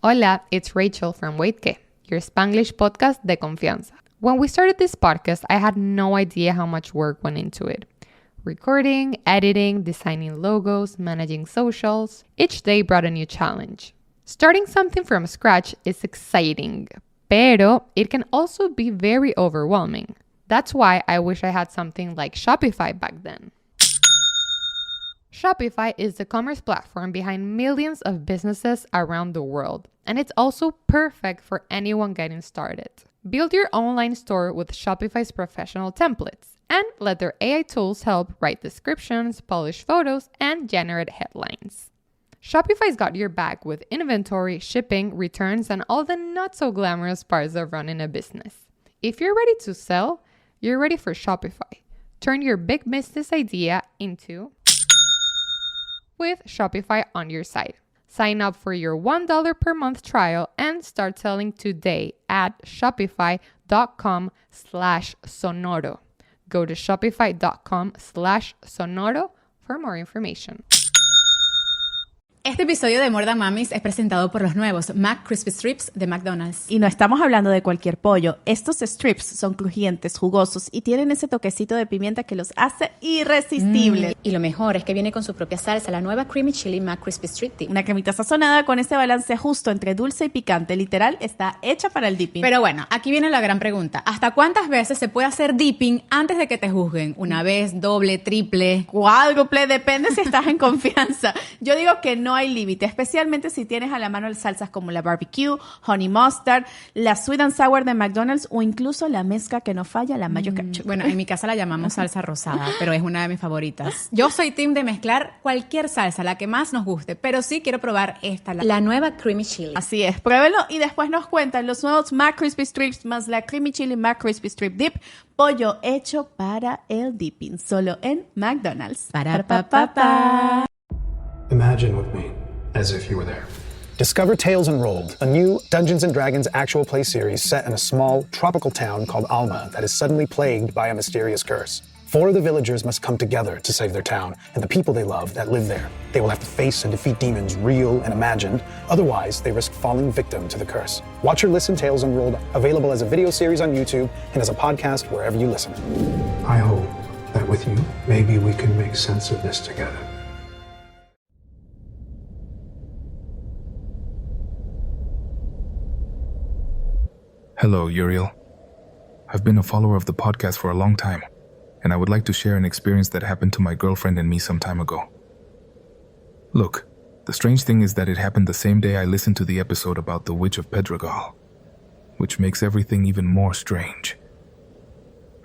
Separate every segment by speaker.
Speaker 1: Hola, it's Rachel from Wait Que, your Spanglish podcast de confianza. When we started this podcast, I had no idea how much work went into it. Recording, editing, designing logos, managing socials. Each day brought a new challenge. Starting something from scratch is exciting, pero it can also be very overwhelming. That's why I wish I had something like Shopify back then. Shopify is the commerce platform behind millions of businesses around the world, and it's also perfect for anyone getting started. Build your online store with Shopify's professional templates, and let their AI tools help write descriptions, polish photos, and generate headlines. Shopify's got your back with inventory, shipping, returns, and all the not-so-glamorous parts of running a business. If you're ready to sell, you're ready for Shopify. Turn your big business idea into with Shopify on your site. Sign up for your $1 per month trial and start selling today at shopify.com/sonoro. Go to shopify.com/sonoro for more information.
Speaker 2: Este episodio de More Than Mamis es presentado por los nuevos McCrispy Strips de McDonald's.
Speaker 3: Y no estamos hablando de cualquier pollo. Estos strips son crujientes, jugosos y tienen ese toquecito de pimienta que los hace irresistibles.
Speaker 2: Y lo mejor es que viene con su propia salsa, la nueva Creamy Chili McCrispy Strip Dip.
Speaker 3: Una cremita sazonada con ese balance justo entre dulce y picante. Literal, está hecha para el dipping.
Speaker 2: Pero bueno, aquí viene la gran pregunta. ¿Hasta cuántas veces se puede hacer dipping antes de que te juzguen? ¿Una vez, doble, triple?
Speaker 3: Cuádruple, depende si estás en confianza. Yo digo que no hay límite, especialmente si tienes a la mano salsas como la barbecue, honey mustard, la sweet and sour de McDonald's o incluso la mezcla que no falla, la mayo ketchup.
Speaker 2: Bueno, en mi casa la llamamos salsa rosada, pero es una de mis favoritas. Yo soy team de mezclar cualquier salsa, la que más nos guste, pero sí quiero probar esta, la nueva Creamy Chili.
Speaker 3: Así es, pruébelo y después nos cuentan los nuevos McCrispy Strips más la Creamy Chili McCrispy Strip Dip, pollo hecho para el dipping, solo en McDonald's.
Speaker 2: Para pa pa pa.
Speaker 4: Imagine with me, as if you were there.
Speaker 5: Discover Tales Unrolled, a new Dungeons & Dragons actual play series set in a small, tropical town called Alma that is suddenly plagued by a mysterious curse. 4 of the villagers must come together to save their town and the people they love that live there. They will have to face and defeat demons real and imagined, otherwise they risk falling victim to the curse. Watch or listen Tales Unrolled, available as a video series on YouTube and as a podcast wherever you listen.
Speaker 4: I hope that with you, maybe we can make sense of this together.
Speaker 6: Hello, Uriel. I've been a follower of the podcast for a long time, and I would like to share an experience that happened to my girlfriend and me some time ago. Look, the strange thing is that it happened the same day I listened to the episode about the Witch of Pedregal, which makes everything even more strange.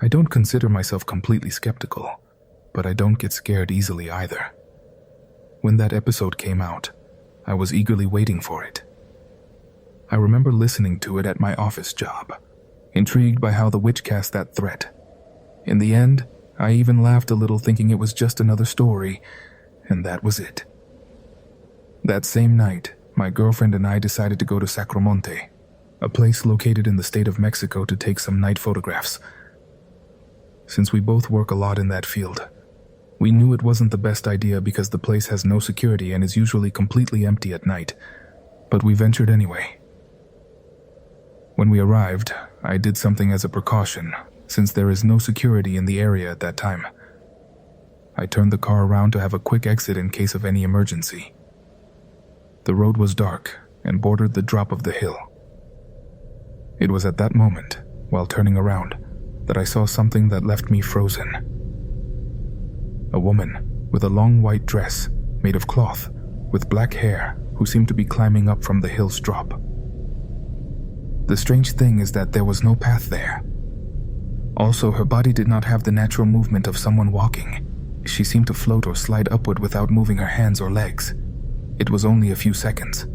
Speaker 6: I don't consider myself completely skeptical, but I don't get scared easily either. When that episode came out, I was eagerly waiting for it. I remember listening to it at my office job, intrigued by how the witch cast that threat. In the end, I even laughed a little thinking it was just another story, and that was it. That same night, my girlfriend and I decided to go to Sacromonte, a place located in the state of Mexico, to take some night photographs. Since we both work a lot in that field, we knew it wasn't the best idea because the place has no security and is usually completely empty at night, but we ventured anyway. When we arrived, I did something as a precaution, since there is no security in the area at that time. I turned the car around to have a quick exit in case of any emergency. The road was dark and bordered the drop of the hill. It was at that moment, while turning around, that I saw something that left me frozen. A woman with a long white dress made of cloth, with black hair, who seemed to be climbing up from the hill's drop. The strange thing is that there was no path there. Also, her body did not have the natural movement of someone walking. She seemed to float or slide upward without moving her hands or legs. It was only a few seconds.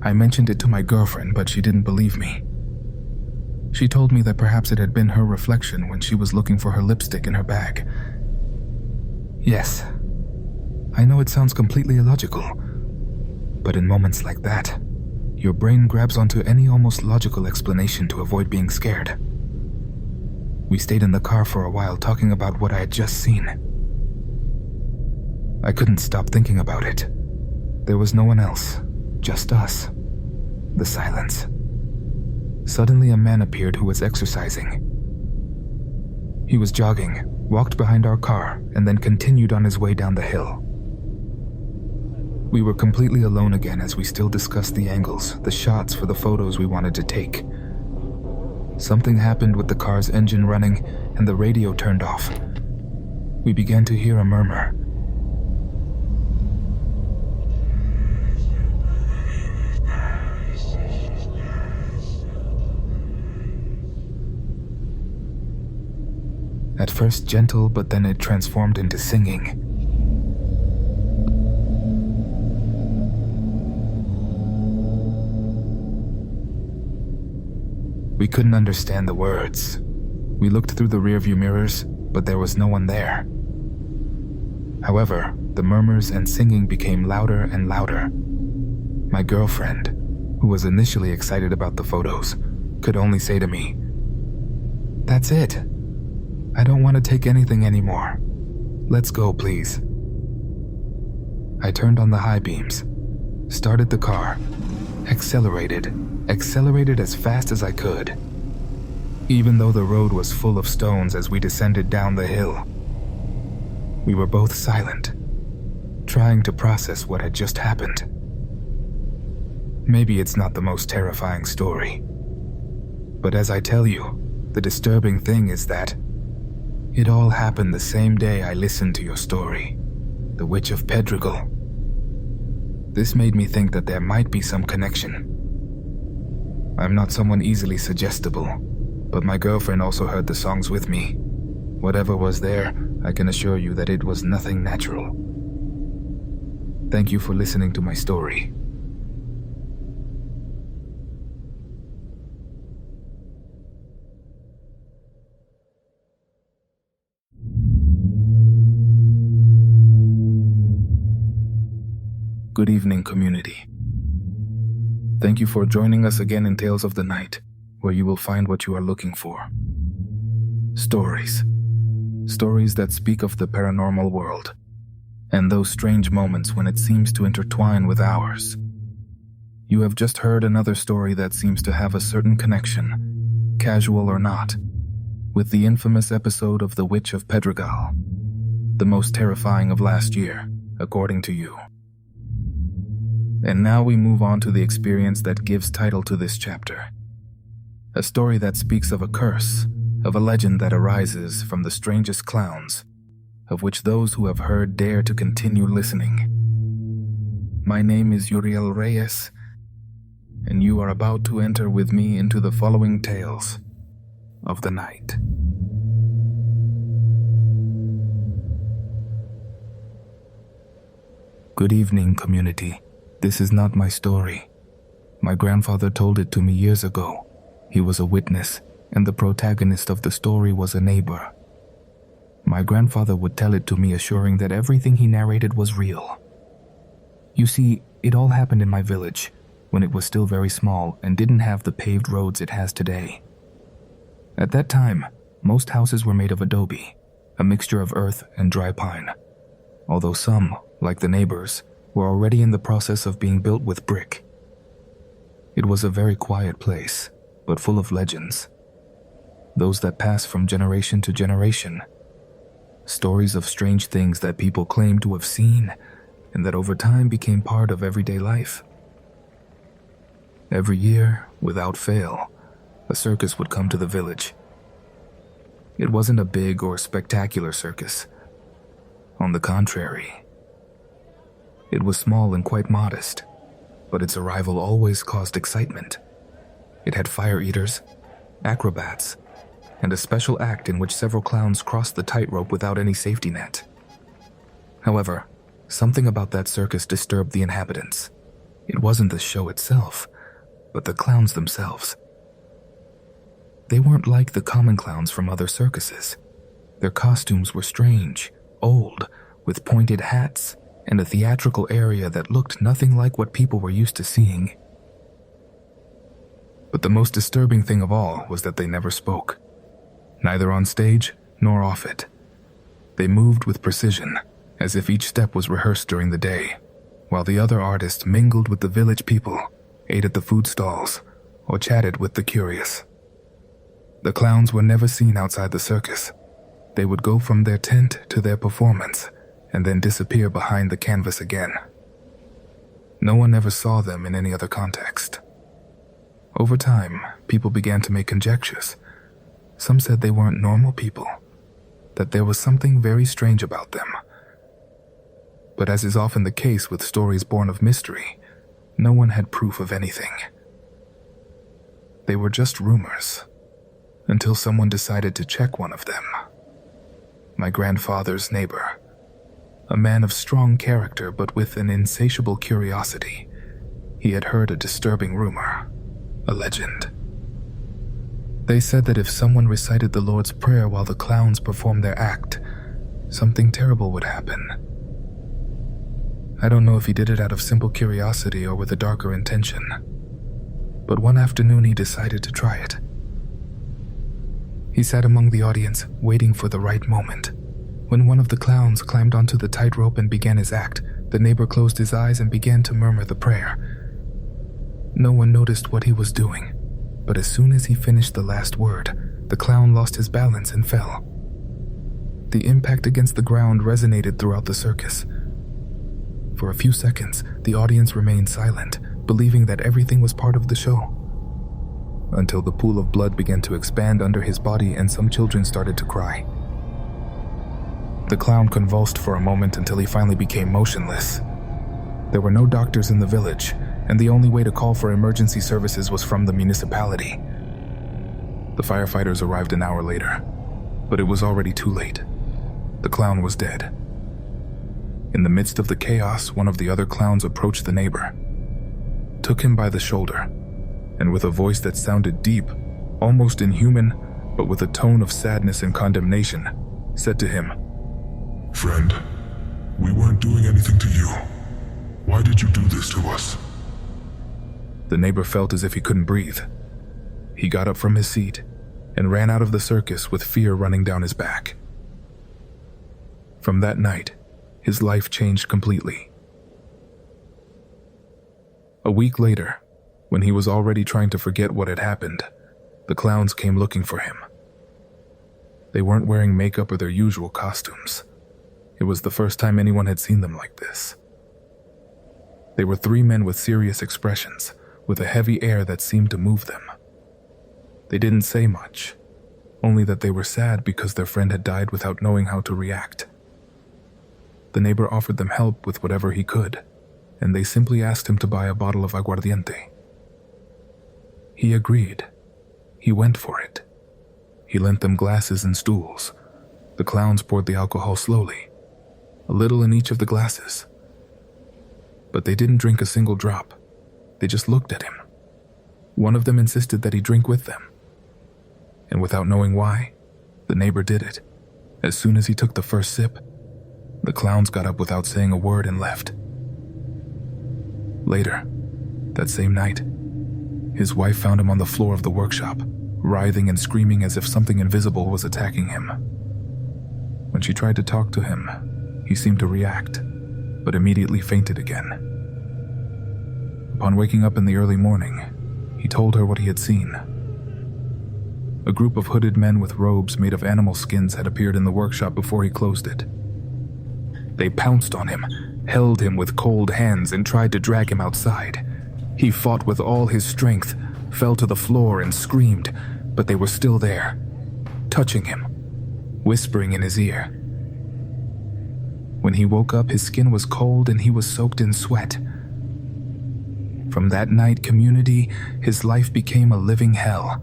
Speaker 6: I mentioned it to my girlfriend, but she didn't believe me. She told me that perhaps it had been her reflection when she was looking for her lipstick in her bag. Yes, I know it sounds completely illogical, but in moments like that, your brain grabs onto any almost logical explanation to avoid being scared. We stayed in the car for a while talking about what I had just seen. I couldn't stop thinking about it. There was no one else, Just us. The silence. Suddenly a man appeared who was exercising. He was jogging, walked behind our car, and then continued on his way down the hill. We were completely alone again as we still discussed the angles, the shots for the photos we wanted to take. Something happened with the car's engine running and the radio turned off. We began to hear a murmur. At first gentle, but then it transformed into singing. We couldn't understand the words. We looked through the rearview mirrors, but there was no one there. However, the murmurs and singing became louder and louder. My girlfriend, who was initially excited about the photos, could only say to me, "That's it. I don't want to take anything anymore. Let's go, please." I turned on the high beams, started the car, accelerated as fast as I could. Even though the road was full of stones as we descended down the hill, we were both silent, trying to process what had just happened. Maybe it's not the most terrifying story, but as I tell you, the disturbing thing is that it all happened the same day I listened to your story, The Witch of Pedregal. This made me think that there might be some connection. I'm not someone easily suggestible, but my girlfriend also heard the songs with me. Whatever was there, I can assure you that it was nothing natural. Thank you for listening to my story. Good evening, community. Thank you for joining us again in Tales of the Night, where you will find what you are looking for. Stories. Stories that speak of the paranormal world, and those strange moments when it seems to intertwine with ours. You have just heard another story that seems to have a certain connection, casual or not, with the infamous episode of The Witch of Pedregal, the most terrifying of last year, according to you. And now we move on to the experience that gives title to this chapter. A story that speaks of a curse, of a legend that arises from the strangest clowns, of which those who have heard dare to continue listening. My name is Uriel Reyes, and you are about to enter with me into the following tales of the night. Good evening, community. This is not my story. My grandfather told it to me years ago. He was a witness, and the protagonist of the story was a neighbor. My grandfather would tell it to me, assuring that everything he narrated was real. You see, it all happened in my village, when it was still very small and didn't have the paved roads it has today. At that time, most houses were made of adobe, a mixture of earth and dry pine, although some, like the neighbors, were already in the process of being built with brick. It was a very quiet place, but full of legends. Those that pass from generation to generation. Stories of strange things that people claimed to have seen, and that over time became part of everyday life. Every year, without fail, a circus would come to the village. It wasn't a big or spectacular circus. On the contrary, it was small and quite modest, but its arrival always caused excitement. It had fire eaters, acrobats, and a special act in which several clowns crossed the tightrope without any safety net. However, something about that circus disturbed the inhabitants. It wasn't the show itself, but the clowns themselves. They weren't like the common clowns from other circuses. Their costumes were strange, old, with pointed hats, and a theatrical area that looked nothing like what people were used to seeing. But the most disturbing thing of all was that they never spoke, neither on stage nor off it. They moved with precision, as if each step was rehearsed during the day, while the other artists mingled with the village people, ate at the food stalls, or chatted with the curious. The clowns were never seen outside the circus. They would go from their tent to their performance and then disappear behind the canvas again. No one ever saw them in any other context. Over time, people began to make conjectures. Some said they weren't normal people, that there was something very strange about them. But as is often the case with stories born of mystery, no one had proof of anything. They were just rumors, until someone decided to check one of them. My grandfather's neighbor, a man of strong character but with an insatiable curiosity. He had heard a disturbing rumor, a legend. They said that if someone recited the Lord's Prayer while the clowns performed their act, something terrible would happen. I don't know if he did it out of simple curiosity or with a darker intention, but one afternoon he decided to try it. He sat among the audience, waiting for the right moment. When one of the clowns climbed onto the tightrope and began his act, the neighbor closed his eyes and began to murmur the prayer. No one noticed what he was doing, but as soon as he finished the last word, the clown lost his balance and fell. The impact against the ground resonated throughout the circus. For a few seconds, the audience remained silent, believing that everything was part of the show. Until the pool of blood began to expand under his body and some children started to cry. The clown convulsed for a moment until he finally became motionless. There were no doctors in the village, and the only way to call for emergency services was from the municipality. The firefighters arrived an hour later, but it was already too late. The clown was dead. In the midst of the chaos, one of the other clowns approached the neighbor, took him by the shoulder, and with a voice that sounded deep, almost inhuman, but with a tone of sadness and condemnation, said to him,
Speaker 7: "Friend, we weren't doing anything to you. Why did you do this to us?"
Speaker 6: The neighbor felt as if he couldn't breathe. He got up from his seat and ran out of the circus with fear running down his back. From that night, his life changed completely. A week later, when he was already trying to forget what had happened, the clowns came looking for him. They weren't wearing makeup or their usual costumes. It was the first time anyone had seen them like this. They were three men with serious expressions, with a heavy air that seemed to move them. They didn't say much, only that they were sad because their friend had died without knowing how to react. The neighbor offered them help with whatever he could, and they simply asked him to buy a bottle of aguardiente. He agreed. He went for it. He lent them glasses and stools. The clowns poured the alcohol slowly, a little in each of the glasses. But they didn't drink a single drop. They just looked at him. One of them insisted that he drink with them. And without knowing why, the neighbor did it. As soon as he took the first sip, the clowns got up without saying a word and left. Later, that same night, his wife found him on the floor of the workshop, writhing and screaming as if something invisible was attacking him. When she tried to talk to him, he seemed to react, but immediately fainted again. Upon waking up in the early morning, he told her what he had seen. A group of hooded men with robes made of animal skins had appeared in the workshop before he closed it. They pounced on him, held him with cold hands, and tried to drag him outside. He fought with all his strength, fell to the floor and screamed, but they were still there, touching him, whispering in his ear. When he woke up, his skin was cold and he was soaked in sweat. From that night, community, his life became a living hell.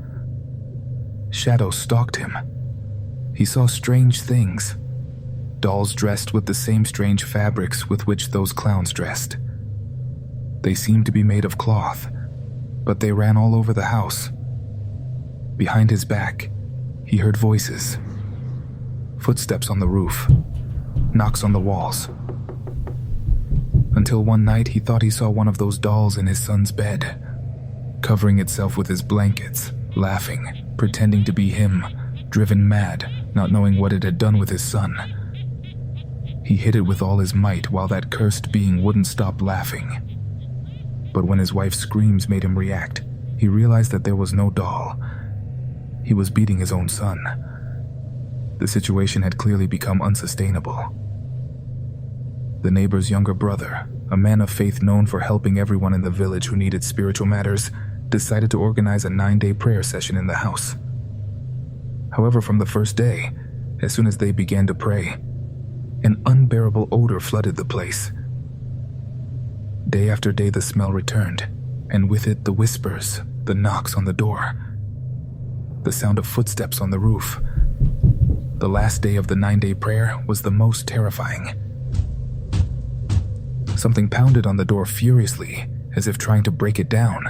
Speaker 6: Shadows stalked him. He saw strange things. Dolls dressed with the same strange fabrics with which those clowns dressed. They seemed to be made of cloth, but they ran all over the house. Behind his back, he heard voices. Footsteps on the roof, knocks on the walls. Until one night he thought he saw one of those dolls in his son's bed, covering itself with his blankets, laughing, pretending to be him, driven mad, not knowing what it had done with his son. He hit it with all his might while that cursed being wouldn't stop laughing. But when his wife's screams made him react, he realized that there was no doll. He was beating his own son. The situation had clearly become unsustainable. The neighbor's younger brother, a man of faith known for helping everyone in the village who needed spiritual matters, decided to organize a 9-day prayer session in the house. However, from the first day, as soon as they began to pray, an unbearable odor flooded the place. Day after day the smell returned, and with it the whispers, the knocks on the door, the sound of footsteps on the roof. The last day of the 9-day prayer was the most terrifying. Something pounded on the door furiously, as if trying to break it down.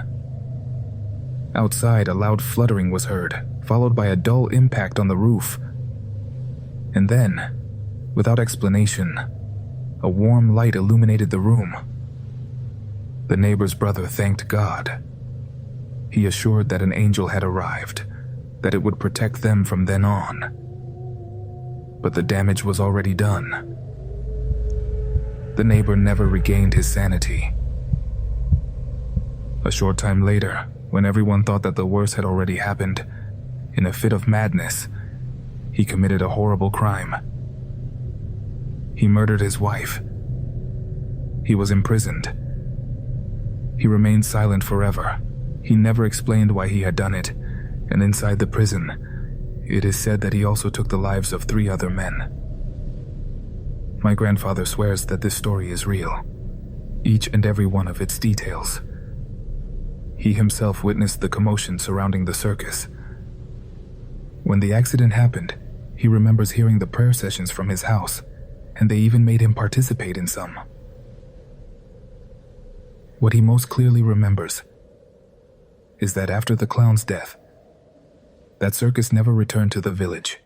Speaker 6: Outside, a loud fluttering was heard, followed by a dull impact on the roof. And then, without explanation, a warm light illuminated the room. The neighbor's brother thanked God. He assured that an angel had arrived, that it would protect them from then on. But the damage was already done. The neighbor never regained his sanity. A short time later, when everyone thought that the worst had already happened, in a fit of madness, he committed a horrible crime. He murdered his wife. He was imprisoned. He remained silent forever. He never explained why he had done it, and inside the prison, it is said that he also took the lives of 3 other men. My grandfather swears that this story is real, each and every one of its details. He himself witnessed the commotion surrounding the circus. When the accident happened, he remembers hearing the prayer sessions from his house, and they even made him participate in some. What he most clearly remembers is that after the clown's death, that circus never returned to the village.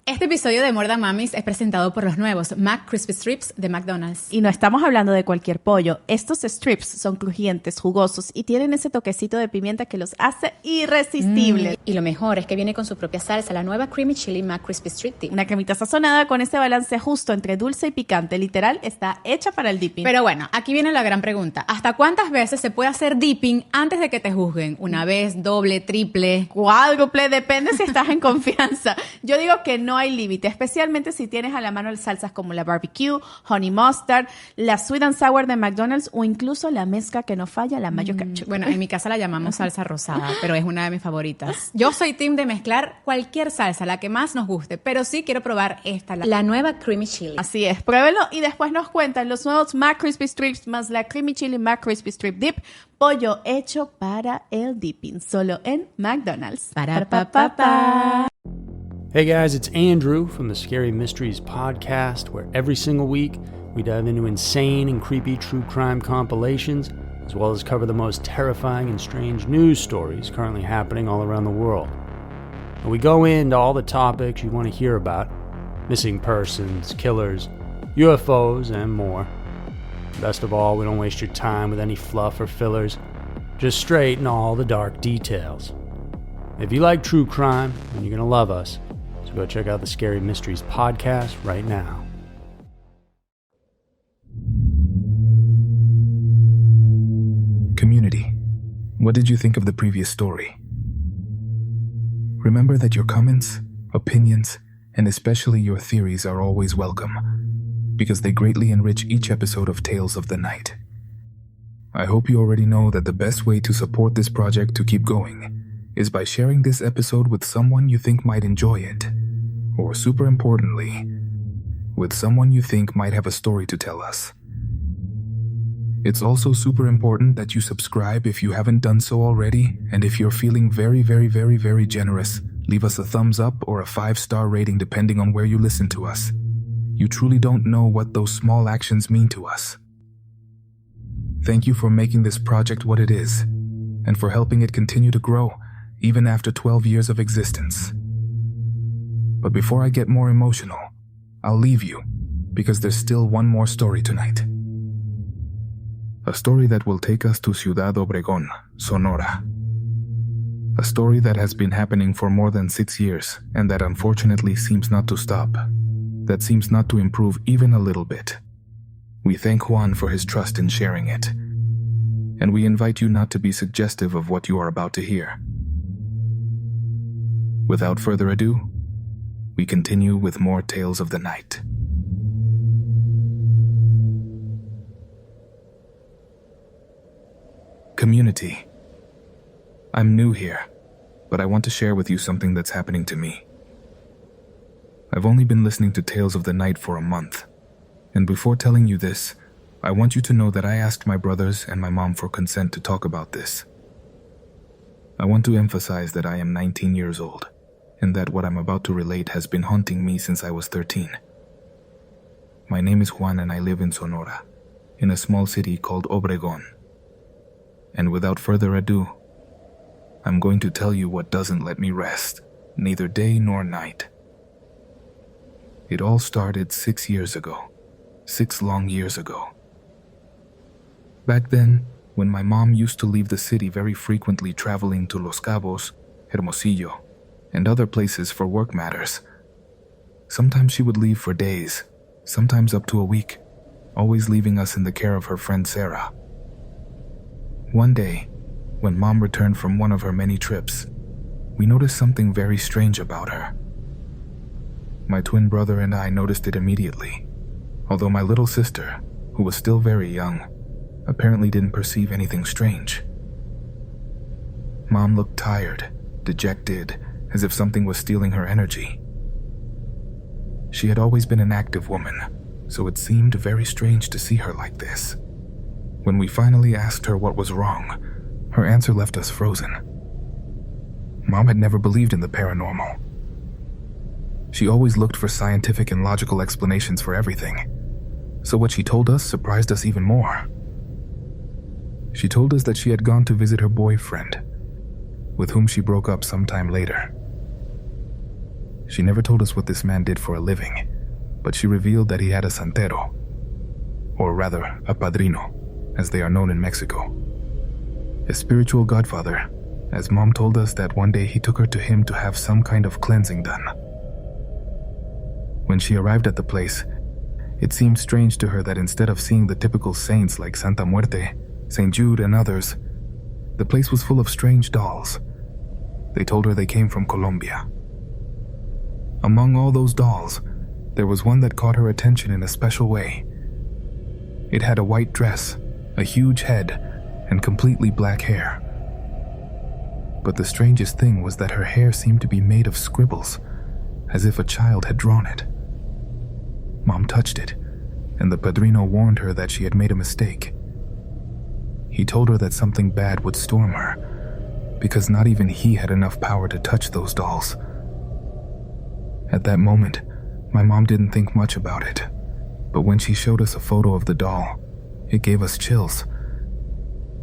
Speaker 2: Este episodio de More Than Mamis es presentado por los nuevos McCrispy Strips de McDonald's.
Speaker 3: Y no estamos hablando de cualquier pollo. Estos strips son crujientes, jugosos y tienen ese toquecito de pimienta que los hace irresistibles.
Speaker 2: Y lo mejor es que viene con su propia salsa, la nueva Creamy Chili McCrispy Strip Dip.
Speaker 3: Una cremita sazonada con ese balance justo entre dulce y picante. Literal, está hecha para el dipping.
Speaker 2: Pero bueno, aquí viene la gran pregunta. ¿Hasta cuántas veces se puede hacer dipping antes de que te juzguen? ¿Una vez, doble, triple?
Speaker 3: Cuádruple, depende si estás en confianza. Yo digo que no hay límite, especialmente si tienes a la mano salsas como la barbecue, honey mustard, la sweet and sour de McDonald's o incluso la mezcla que no falla, la mayo ketchup.
Speaker 2: Bueno, en mi casa la llamamos salsa rosada, pero es una de mis favoritas. Yo soy team de mezclar cualquier salsa, la que más nos guste, pero sí quiero probar esta, la nueva Creamy Chili.
Speaker 3: Así es, pruébenlo y después nos cuentan los nuevos McCrispy Strips más la Creamy Chili McCrispy Strip Dip, pollo hecho para el dipping, solo en McDonald's.
Speaker 2: Pa.
Speaker 8: Hey guys, it's Andrew from the Scary Mysteries podcast, where every single week we dive into insane and creepy true crime compilations, as well as cover the most terrifying and strange news stories currently happening all around the world. And we go into all the topics you want to hear about: missing persons, killers, UFOs, and more. Best of all, we don't waste your time with any fluff or fillers, just straight in all the dark details. If you like true crime, then you're going to love us. So go check out the Scary Mysteries podcast right now.
Speaker 6: Community, what did you think of the previous story? Remember that your comments, opinions, and especially your theories are always welcome, because they greatly enrich each episode of Tales of the Night. I hope you already know that the best way to support this project to keep going is by sharing this episode with someone you think might enjoy it, or super importantly, with someone you think might have a story to tell us. It's also super important that you subscribe if you haven't done so already, and if you're feeling very, very, very, very generous, leave us a thumbs up or a 5-star rating depending on where you listen to us. You truly don't know what those small actions mean to us. Thank you for making this project what it is, and for helping it continue to grow, even after 12 years of existence. But before I get more emotional, I'll leave you, because there's still one more story tonight. A story that will take us to Ciudad Obregón, Sonora. A story that has been happening for more than 6 years, and that unfortunately seems not to stop. that seems not to improve even a little bit. We thank Juan for his trust in sharing it, and we invite you not to be suggestive of what you are about to hear. Without further ado, we continue with more tales of the night. Community. I'm new here, but I want to share with you something that's happening to me. I've only been listening to Tales of the Night for a month, and before telling you this, I want you to know that I asked my brothers and my mom for consent to talk about this. I want to emphasize that I am 19 years old, and that what I'm about to relate has been haunting me since I was 13. My name is Juan and I live in Sonora, in a small city called Obregón. And without further ado, I'm going to tell you what doesn't let me rest, neither day nor night. It all started 6 years ago, 6 long years ago. Back then, when my mom used to leave the city very frequently traveling to Los Cabos, Hermosillo, and other places for work matters. Sometimes she would leave for days, sometimes up to a week, always leaving us in the care of her friend Sarah. One day, when Mom returned from one of her many trips, we noticed something very strange about her. My twin brother and I noticed it immediately, although my little sister, who was still very young, apparently didn't perceive anything strange. Mom looked tired, dejected, as if something was stealing her energy. She had always been an active woman, so it seemed very strange to see her like this. When we finally asked her what was wrong, her answer left us frozen. Mom had never believed in the paranormal. She always looked for scientific and logical explanations for everything, so what she told us surprised us even more. She told us that she had gone to visit her boyfriend, with whom she broke up sometime later. She never told us what this man did for a living, but she revealed that he had a santero, or rather, a padrino, as they are known in Mexico. A spiritual godfather, as Mom told us that one day he took her to him to have some kind of cleansing done. When she arrived at the place, it seemed strange to her that instead of seeing the typical saints like Santa Muerte, St. Jude, and others, the place was full of strange dolls. They told her they came from Colombia. Among all those dolls, there was one that caught her attention in a special way. It had a white dress, a huge head, and completely black hair. But the strangest thing was that her hair seemed to be made of scribbles, as if a child had drawn it. Mom touched it, and the padrino warned her that she had made a mistake. He told her that something bad would storm her, because not even he had enough power to touch those dolls. At that moment, my mom didn't think much about it, but when she showed us a photo of the doll, it gave us chills.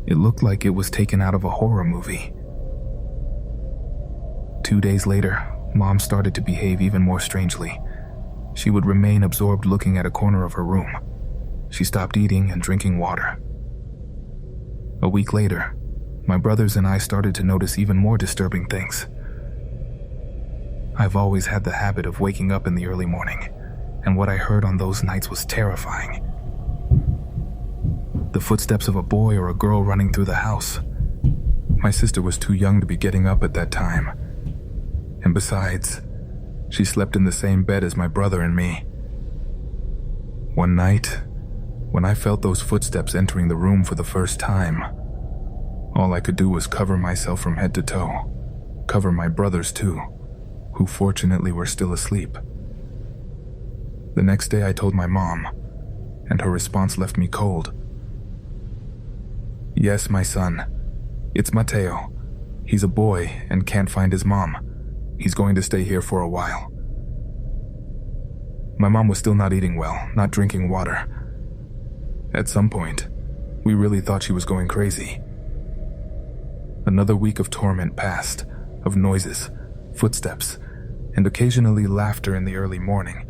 Speaker 6: It looked like it was taken out of a horror movie. 2 days later, Mom started to behave even more strangely. She would remain absorbed looking at a corner of her room. She stopped eating and drinking water. A week later, my brothers and I started to notice even more disturbing things. I've always had the habit of waking up in the early morning, and what I heard on those nights was terrifying. The footsteps of a boy or a girl running through the house. My sister was too young to be getting up at that time. And besides, she slept in the same bed as my brother and me. One night, when I felt those footsteps entering the room for the first time, all I could do was cover myself from head to toe, cover my brothers too, who fortunately were still asleep. The next day I told my mom, and her response left me cold. "Yes, my son. It's Mateo. He's a boy and can't find his mom. He's going to stay here for a while." My mom was still not eating well, not drinking water. At some point, we really thought she was going crazy. Another week of torment passed, of noises, footsteps, and occasionally laughter in the early morning,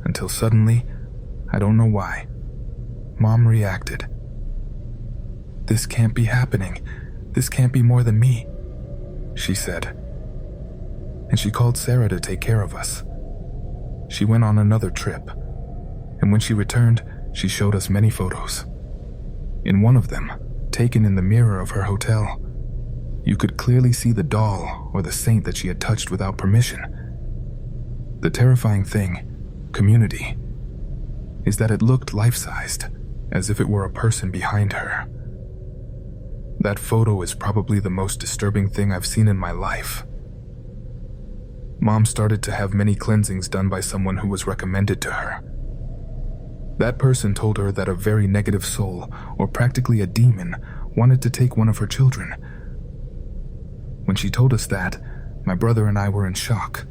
Speaker 6: until suddenly, I don't know why, Mom reacted. "This can't be happening. This can't be more than me," she said. And she called Sarah to take care of us. she went on another trip, and when she returned, she showed us many photos. In one of them, taken in the mirror of her hotel, you could clearly see the doll or the saint that she had touched without permission. The terrifying thing, community, is that it looked life-sized, as if it were a person behind her. That photo is probably the most disturbing thing I've seen in my life. Mom started to have many cleansings done by someone who was recommended to her. That person told her that a very negative soul, or practically a demon, wanted to take one of her children. When she told us that, my brother and I were in shock.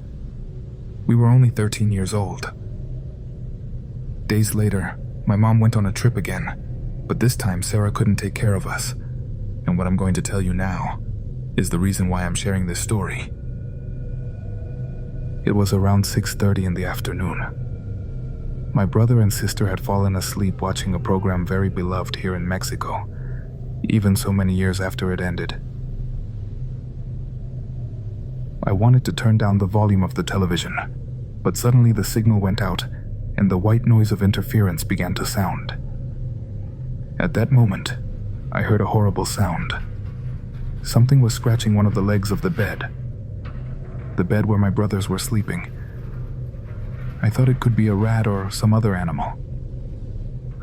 Speaker 6: We were only 13 years old. Days later, my mom went on a trip again, but this time Sarah couldn't take care of us. And what I'm going to tell you now is the reason why I'm sharing this story. It was around 6:30 in the afternoon. My brother and sister had fallen asleep watching a program very beloved here in Mexico, even so many years after it ended. I wanted to turn down the volume of the television, but suddenly the signal went out and the white noise of interference began to sound. At that moment, I heard a horrible sound. Something was scratching one of the legs of the bed where my brothers were sleeping. I thought it could be a rat or some other animal.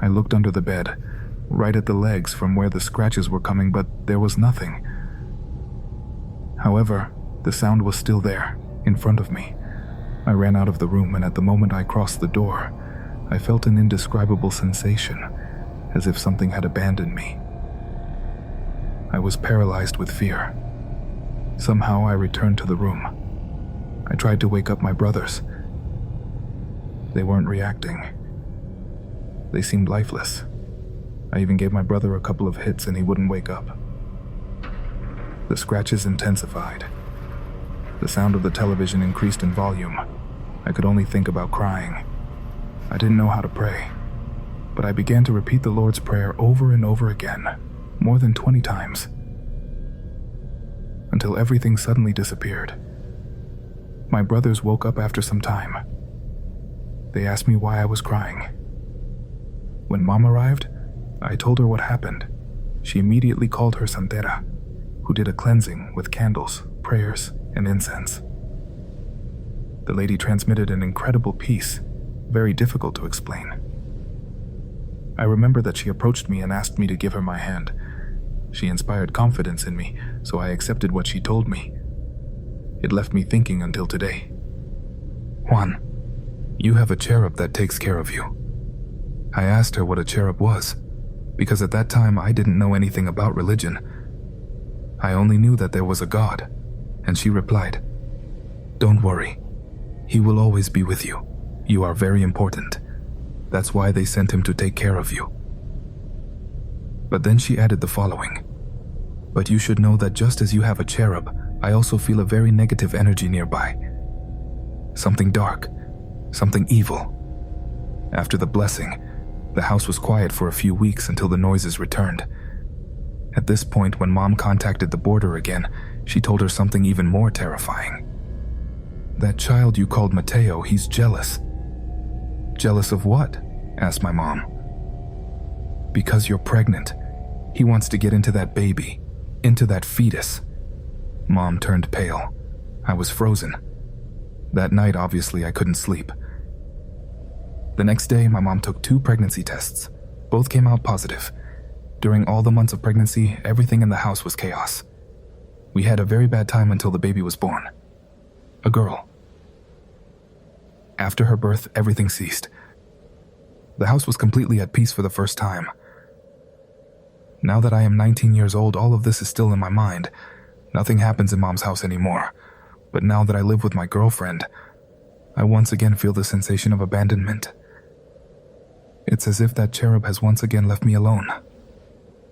Speaker 6: I looked under the bed, right at the legs from where the scratches were coming, but there was nothing. However, the sound was still there, in front of me. I ran out of the room, and at the moment I crossed the door, I felt an indescribable sensation, as if something had abandoned me. I was paralyzed with fear. Somehow I returned to the room. I tried to wake up my brothers. They weren't reacting. They seemed lifeless. I even gave my brother a couple of hits and he wouldn't wake up. The scratches intensified. The sound of the television increased in volume. I could only think about crying. I didn't know how to pray, but I began to repeat the Lord's Prayer over and over again, more than 20 times, until everything suddenly disappeared. My brothers woke up after some time. They asked me why I was crying. When Mom arrived, I told her what happened. She immediately called her santera, who did a cleansing with candles, prayers, and incense. The lady transmitted an incredible peace, very difficult to explain. I remember that she approached me and asked me to give her my hand. She inspired confidence in me, so I accepted what she told me. It left me thinking until today. Juan, you have a cherub that takes care of you. I asked her what a cherub was, because at that time I didn't know anything about religion. I only knew that there was a God, and she replied, "Don't worry. He will always be with you. You are very important. That's why they sent him to take care of you." But then she added the following, "But you should know that just as you have a cherub, I also feel a very negative energy nearby. Something dark, something evil." After the blessing, the house was quiet for a few weeks until the noises returned. At this point, when Mom contacted the border again, she told her something even more terrifying. "That child you called Mateo, he's jealous." "Jealous of what?" asked my mom. "Because you're pregnant. He wants to get into that baby, into that fetus." Mom turned pale. I was frozen. That night, obviously, I couldn't sleep. The next day, my mom took 2 pregnancy tests. Both came out positive. During all the months of pregnancy, everything in the house was chaos. We had a very bad time until the baby was born. A girl. After her birth, everything ceased. The house was completely at peace for the first time. Now that I am 19 years old, all of this is still in my mind. Nothing happens in Mom's house anymore. But now that I live with my girlfriend, I once again feel the sensation of abandonment. It's as if that cherub has once again left me alone.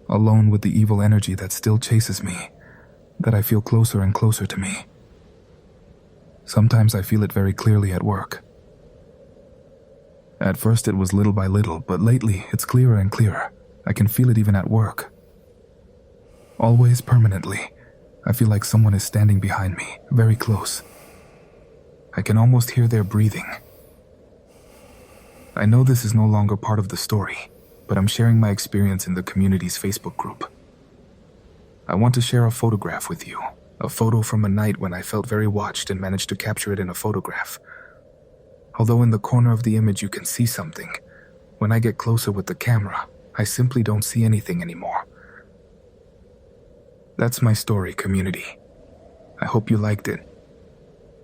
Speaker 6: Alone with the evil energy that still chases me, that I feel closer and closer to me. Sometimes I feel it very clearly at work. At first it was little by little, but lately it's clearer and clearer. I can feel it even at work. Always permanently, I feel like someone is standing behind me, very close. I can almost hear their breathing. I know this is no longer part of the story, but I'm sharing my experience in the community's Facebook group. I want to share a photograph with you, a photo from a night when I felt very watched and managed to capture it in a photograph. Although in the corner of the image you can see something, when I get closer with the camera, I simply don't see anything anymore. That's my story, community. I hope you liked it.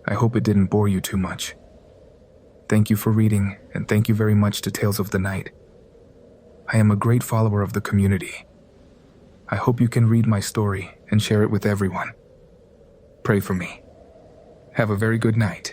Speaker 6: I hope it didn't bore you too much. Thank you for reading, and thank you very much to Tales of the Night. I am a great follower of the community. I hope you can read my story and share it with everyone. Pray for me. Have a very good night.